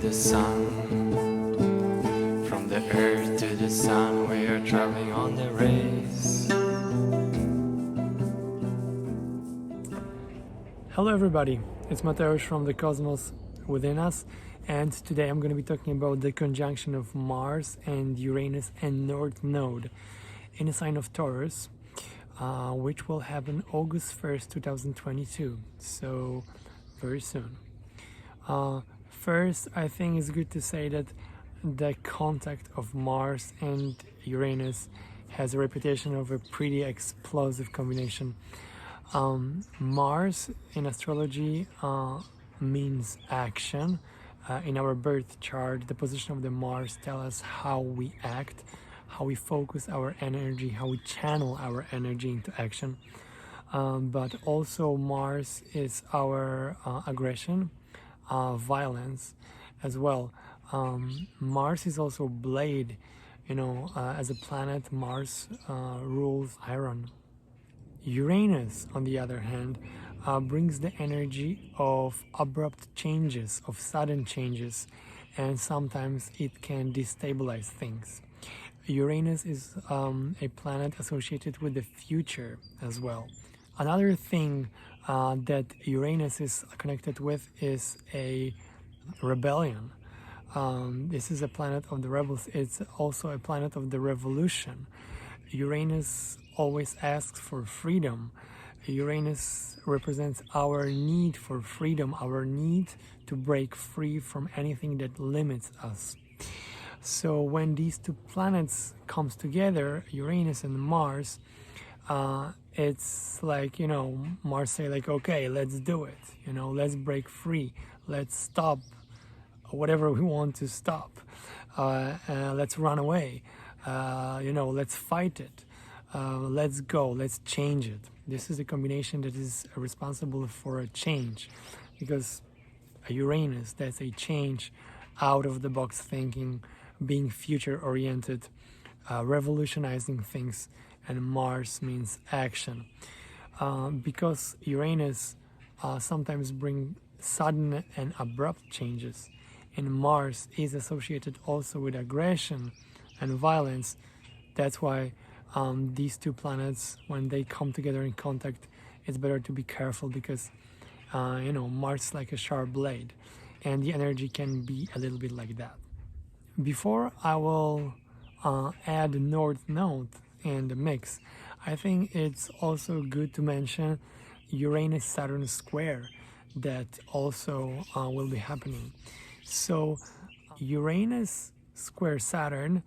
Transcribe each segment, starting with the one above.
the sun. From the earth to the sun, we are traveling on the race. Hello everybody, it's Taurus from the cosmos within us, and today I'm going to be talking about the conjunction of Mars and Uranus and North Node in the sign of Taurus, which will happen August 1st, 2022, so very soon. First, I think it's good to say that the contact of Mars and Uranus has a reputation of a pretty explosive combination. Mars in astrology means action. In our birth chart, the position of the Mars tells us how we act, how we focus our energy, how we channel our energy into action. But also Mars is our aggression, violence as well. Mars is also blade, as a planet. Mars rules iron. Uranus, on the other hand, brings the energy of abrupt changes, of sudden changes, and sometimes it can destabilize things. Uranus is a planet associated with the future as well. Another thing that Uranus is connected with is a rebellion. This is a planet of the rebels. It's also a planet of the revolution. Uranus always asks for freedom. Uranus represents our need for freedom, our need to break free from anything that limits us. So when these two planets comes together, Uranus and Mars, it's like, Mars say like, okay, let's do it, let's break free, let's stop whatever we want to stop, let's run away, let's fight it, let's go, let's change it. This is a combination that is responsible for a change, because Uranus, that's a change, out of the box thinking, being future oriented, revolutionizing things, and Mars means action. Because Uranus sometimes brings sudden and abrupt changes, and Mars is associated also with aggression and violence. That's why these two planets, when they come together in contact, it's better to be careful, because Mars is like a sharp blade, and the energy can be a little bit like that. Before I will add North Node in the mix, I think it's also good to mention Uranus-Saturn square that also will be happening. So Uranus square Saturn,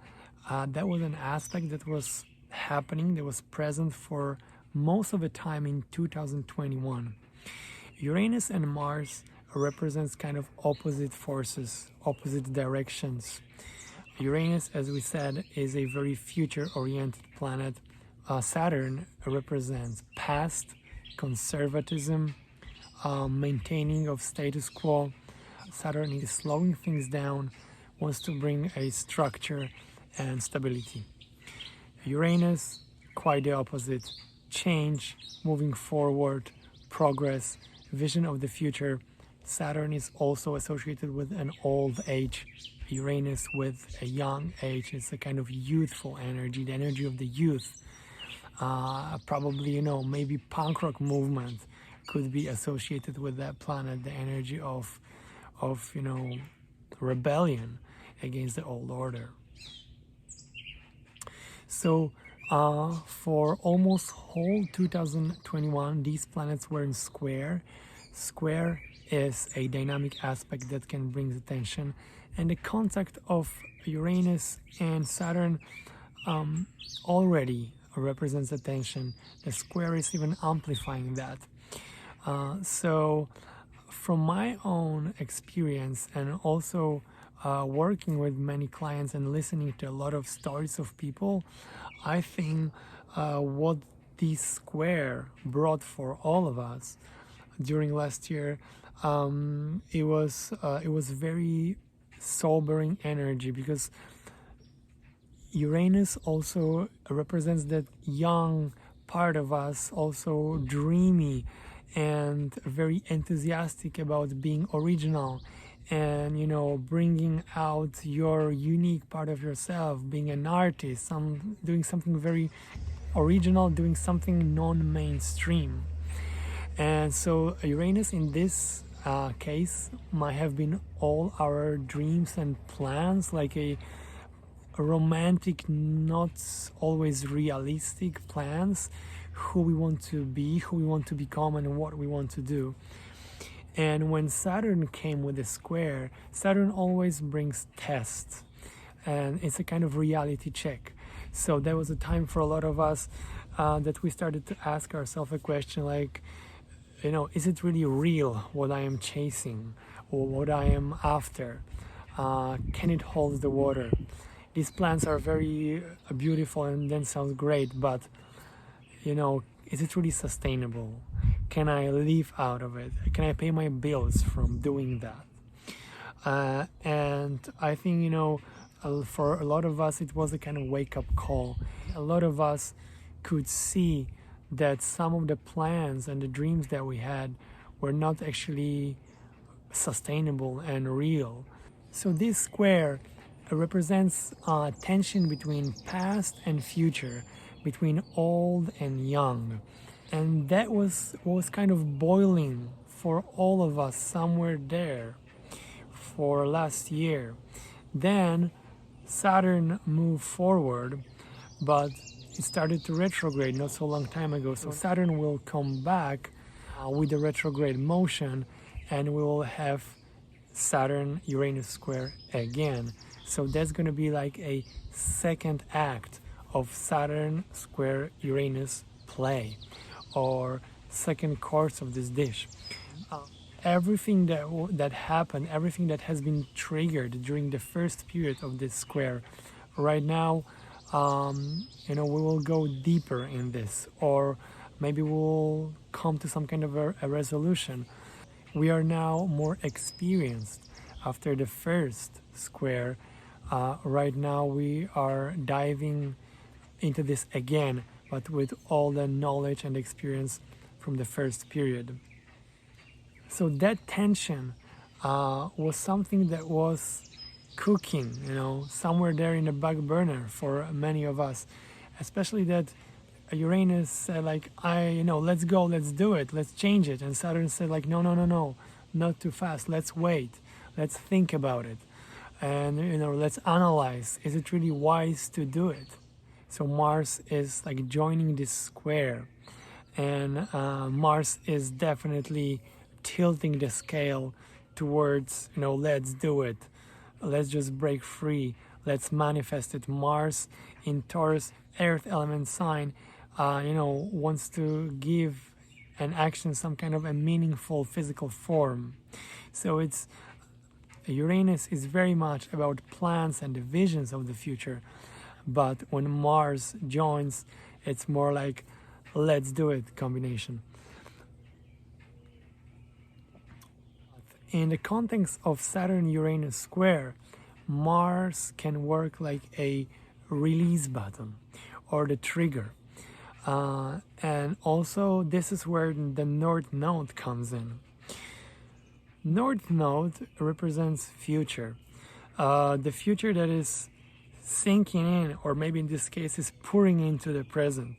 that was an aspect that was happening, that was present for most of the time in 2021. Uranus and Mars represents kind of opposite forces, opposite directions. Uranus, as we said, is a very future-oriented planet. Saturn represents past, conservatism, maintaining of status quo. Saturn is slowing things down, wants to bring a structure and stability. Uranus, quite the opposite, change, moving forward, progress, vision of the future. Saturn is also associated with an old age. Uranus with a young age. It's a kind of youthful energy, the energy of the youth. Probably, maybe punk rock movement could be associated with that planet, the energy of rebellion against the old order. So for almost whole 2021, these planets were in square. Square is a dynamic aspect that can bring attention, and the contact of Uranus and Saturn already represents attention. The square is even amplifying that. So from my own experience, and also working with many clients and listening to a lot of stories of people, I think what this square brought for all of us during last year, it was very sobering energy, because Uranus also represents that young part of us, also dreamy and very enthusiastic about being original and, you know, bringing out your unique part of yourself, being an artist, doing something very original, doing something non-mainstream. And so Uranus in this case might have been all our dreams and plans, like a romantic, not always realistic plans, who we want to be, who we want to become, and what we want to do. And when Saturn came with a square, Saturn always brings tests, and it's a kind of reality check. So there was a time for a lot of us that we started to ask ourselves a question like, you know, is it really real what I am chasing or what I am after? Can it hold the water? These plans are very beautiful and then sound great, but, you know, is it really sustainable? Can I live out of it? Can I pay my bills from doing that? And I think, you know, for a lot of us, it was a kind of wake-up call. A lot of us could see that some of the plans and the dreams that we had were not actually sustainable and real. So this square represents tension between past and future, between old and young. And that was kind of boiling for all of us somewhere there for last year. Then Saturn moved forward, but it started to retrograde not so long time ago. So Saturn will come back with the retrograde motion, and we will have Saturn-Uranus square again. So that's going to be like a second act of Saturn square Uranus play, or second course of this dish. Everything that happened, everything that has been triggered during the first period of this square, right now, you know, we will go deeper in this, or maybe we'll come to some kind of a resolution. We are now more experienced after the first square. Right now we are diving into this again, but with all the knowledge and experience from the first period. So that tension was something that was cooking, you know, somewhere there in the back burner for many of us, especially that Uranus said like, let's go, let's do it, let's change it. And Saturn said like, no, not too fast, let's wait, let's think about it. And, you know, let's analyze, is it really wise to do it? So Mars is like joining this square, and Mars is definitely tilting the scale towards, you know, let's do it, let's just break free, let's manifest it. Mars in Taurus, earth element sign, you know, wants to give an action some kind of a meaningful physical form. So it's Uranus is very much about plans and the visions of the future, but when Mars joins, it's more like let's do it combination. In the context of Saturn-Uranus square, Mars can work like a release button or the trigger. And also this is where the North Node comes in. North Node represents future. The future that is sinking in, or maybe in this case is pouring into the present.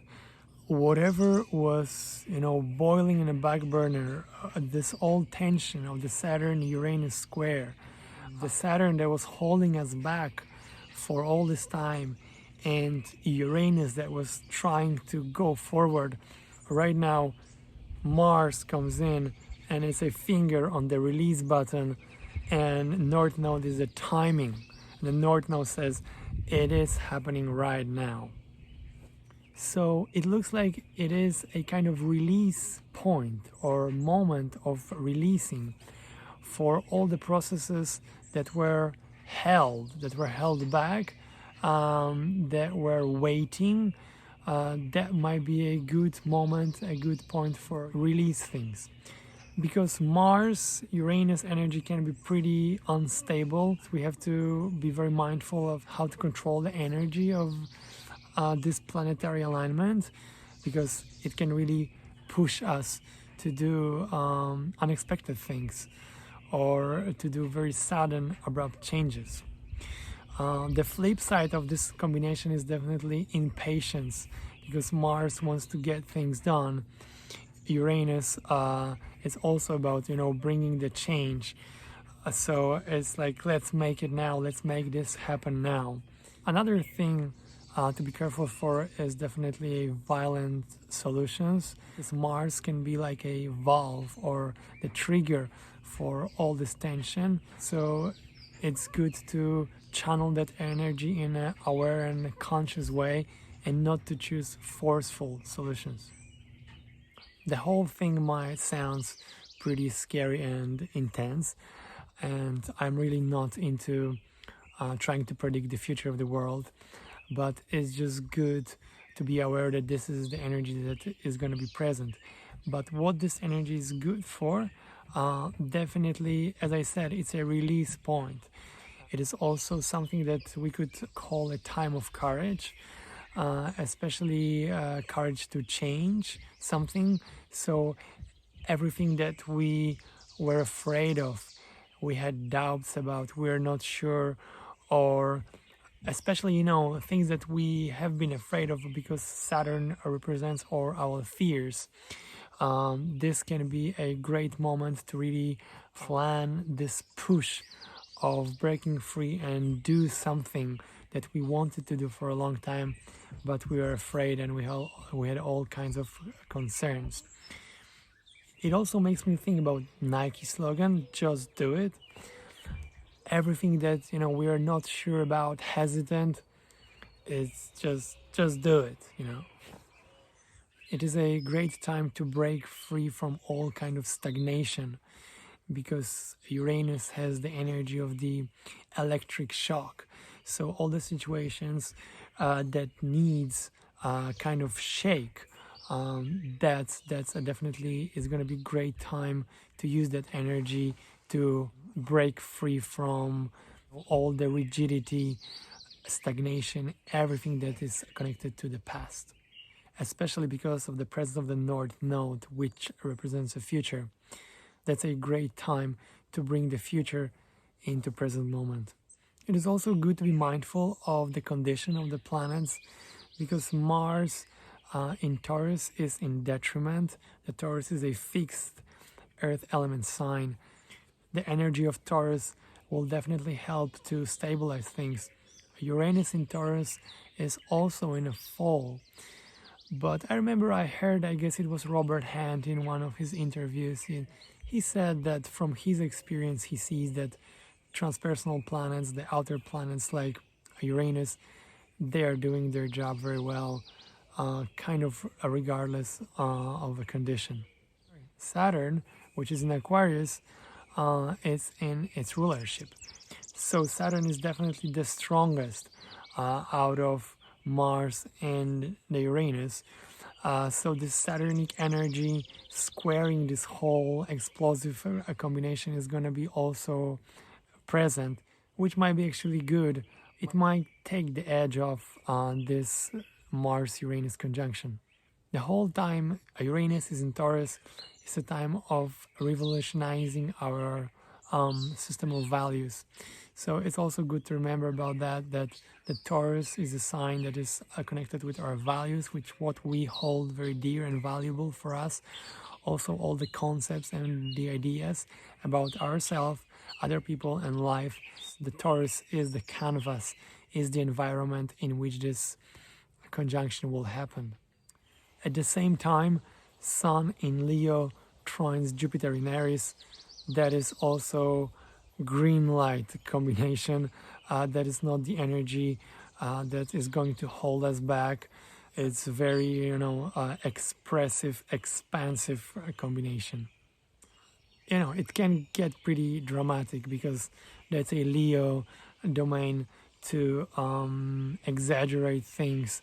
Whatever was, you know, boiling in the back burner, this old tension of the Saturn-Uranus square, the Saturn that was holding us back for all this time, and Uranus that was trying to go forward. Right now, Mars comes in and it's a finger on the release button, and North Node is the timing. The North Node says it is happening right now. So it looks like it is a kind of release point or moment of releasing for all the processes that were held back, that were waiting. That might be a good moment, a good point for release things. Because Mars-Uranus energy can be pretty unstable. We have to be very mindful of how to control the energy of this planetary alignment, because it can really push us to do unexpected things, or to do very sudden, abrupt changes. The flip side of this combination is definitely impatience, because Mars wants to get things done. Uranus is also about, bringing the change. So it's like, let's make it now, let's make this happen now. Another thing to be careful for is definitely violent solutions. This Mars can be like a valve or the trigger for all this tension. So it's good to channel that energy in an aware and conscious way and not to choose forceful solutions. The whole thing might sound pretty scary and intense, and I'm really not into trying to predict the future of the world, but it's just good to be aware that this is the energy that is going to be present. But what this energy is good for, definitely, as I said, it's a release point. It is also something that we could call a time of courage, especially courage to change something. So everything that we were afraid of, we had doubts about, we're not sure, or especially, things that we have been afraid of because Saturn represents all our fears. This can be a great moment to really plan this push of breaking free and do something that we wanted to do for a long time, but we were afraid and we had all kinds of concerns. It also makes me think about Nike slogan, just do it. Everything that we are not sure about, hesitant, it's just do it. It is a great time to break free from all kind of stagnation, because Uranus has the energy of the electric shock. So all the situations that needs kind of shake, that's definitely is going to be great time to use that energy to break free from all the rigidity, stagnation, everything that is connected to the past, especially because of the presence of the North Node, which represents the future. That's a great time to bring the future into present moment. It is also good to be mindful of the condition of the planets, because Mars in Taurus is in detriment. The Taurus is a fixed earth element sign. The energy of Taurus will definitely help to stabilize things. Uranus in Taurus is also in a fall. But I remember I guess it was Robert Hand in one of his interviews, he said that from his experience he sees that transpersonal planets, the outer planets like Uranus, they are doing their job very well, kind of regardless of the condition. Saturn, which is in Aquarius, is in its rulership. So Saturn is definitely the strongest out of Mars and the Uranus. So this Saturnic energy squaring this whole explosive combination is going to be also present, which might be actually good. It might take the edge off this Mars-Uranus conjunction. The whole time Uranus is in Taurus, it's a time of revolutionizing our system of values. So it's also good to remember about that the Taurus is a sign that is connected with our values, which what we hold very dear and valuable for us. Also all the concepts and the ideas about ourselves, other people and life. The Taurus is the canvas, is the environment in which this conjunction will happen. At the same time, Sun in Leo trines Jupiter in Aries. That is also green light combination. That is not the energy that is going to hold us back. It's very, expressive, expansive combination. It can get pretty dramatic because that's a Leo domain to exaggerate things,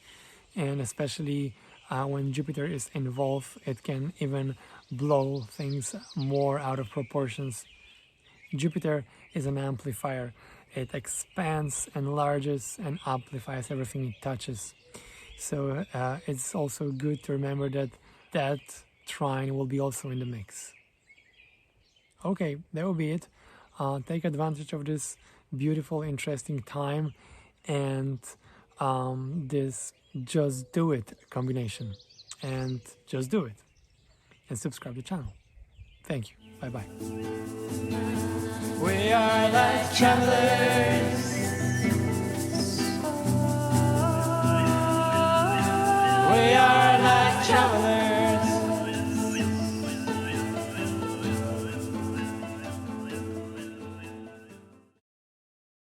and especially when Jupiter is involved, it can even blow things more out of proportions. Jupiter is an amplifier. It expands, enlarges, and amplifies everything it touches. So it's also good to remember that trine will be also in the mix. Okay, that will be it. Take advantage of this beautiful, interesting time and this just do it combination. And just do it. And subscribe to the channel. Thank you. Bye bye. We are like travelers